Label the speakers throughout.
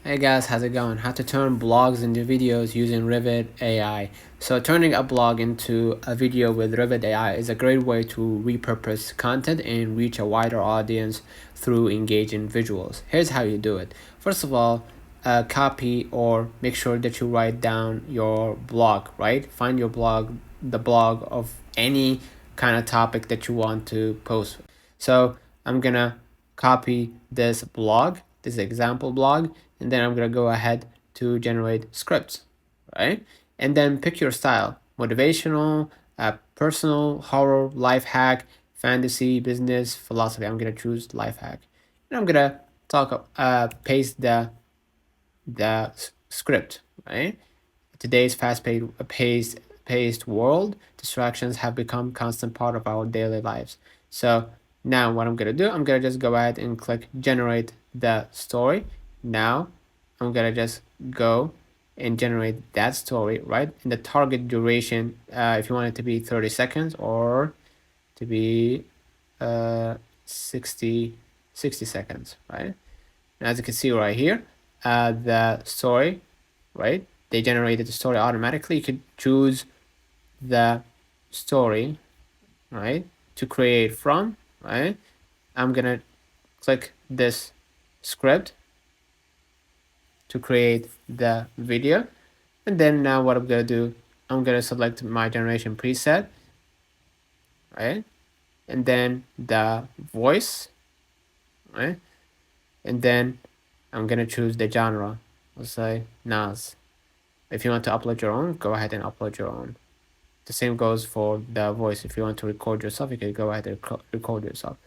Speaker 1: Hey guys, how's it going? How to turn blogs into videos using Revid.ai. So turning a blog into a video with Revid.ai is a great way to repurpose content and reach a wider audience through engaging visuals. Here's how you do it. First of all, copy or make sure that you write down your blog, right? Find your blog, the blog of any kind of topic that you want to post. So I'm gonna copy this blog, this example blog, and then I'm gonna go ahead to generate scripts, right? And then pick your style: motivational, personal, horror, life hack, fantasy, business, philosophy. I'm gonna choose life hack, and I'm gonna paste the script, right? Today's paced world, distractions have become constant part of our daily lives. So now what I'm gonna do, I'm gonna just go ahead and click generate the story. Now I'm gonna just go and generate that story, right? And the target duration, if you want it to be 30 seconds or to be uh, 60 seconds, right? And as you can see right here, the story, right? They generated the story automatically. You could choose the story, right, to create from, right? I'm gonna click this script to create the video. And then now what I'm gonna do, I'm gonna select my generation preset, right? And then the voice, right? And then I'm gonna choose the genre. Let's say Nas. If you want to upload your own, go ahead and upload your own. The same goes for the voice. If you want to record yourself, you can go ahead and record yourself.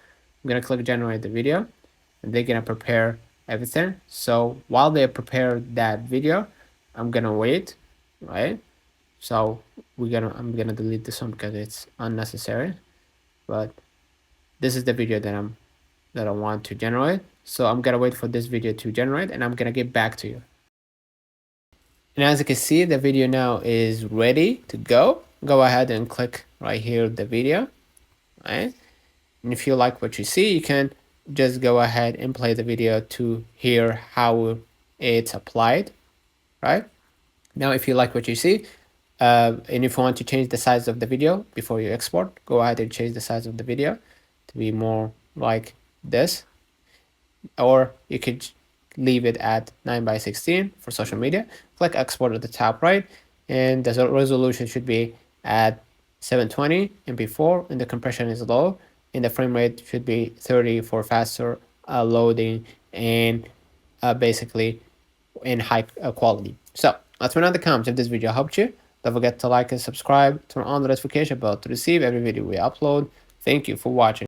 Speaker 1: I'm gonna click generate the video, and they're gonna prepare everything. So while they prepare that video, I'm gonna wait, right? So I'm gonna delete this one because it's unnecessary. But this is the video that I want to generate. So I'm gonna wait for this video to generate, and I'm gonna get back to you. And as you can see, the video now is ready to go. Go ahead and click right here the video, right? And if you like what you see, you can just go ahead and play the video to hear how it's applied, right? Now, if you like what you see, and if you want to change the size of the video before you export, go ahead and change the size of the video to be more like this, or you could leave it at 9:16 for social media. Click export at the top right, and the resolution should be at 720 MP4, and the compression is low, and the frame rate should be 30 for faster loading and basically in high quality. So let me know in the comments if this video helped you. Don't forget to like and subscribe, turn on the notification bell to receive every video we upload. Thank you for watching.